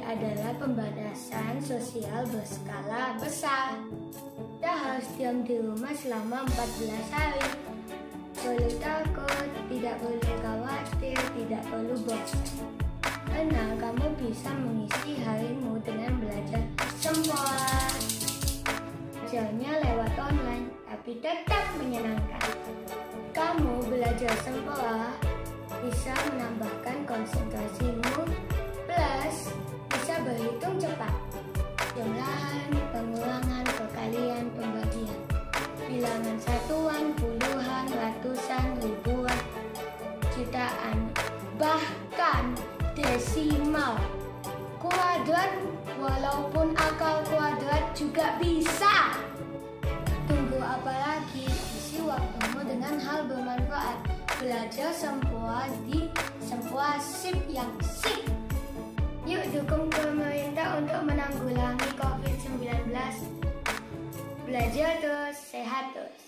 adalah pembatasan sosial berskala besar. Kita harus diam di rumah selama 14 hari. Boleh takut, tidak boleh khawatir, tidak perlu bosan. Karena kamu bisa mengisi harimu dengan belajar sempoa. Belajarnya lewat online, tapi tetap menyenangkan. Kamu belajar sempoa bisa menambahkan konsentrasimu, plus bisa berhitung cepat. Jumlahan, pengulangan, perkalian, pembagian. Bilangan satuan, puluhan, ratusan, ribuan, jutaan, bahkan desimal. Kuadrat, walaupun akal kuadrat juga bisa. Tunggu apa lagi? Isi waktumu dengan hal bermanfaat. Belajar sempoa di Sempoasip yang sip. Yuk dukung pemerintah untuk menanggulangi COVID-19. Belajar terus, sehat terus.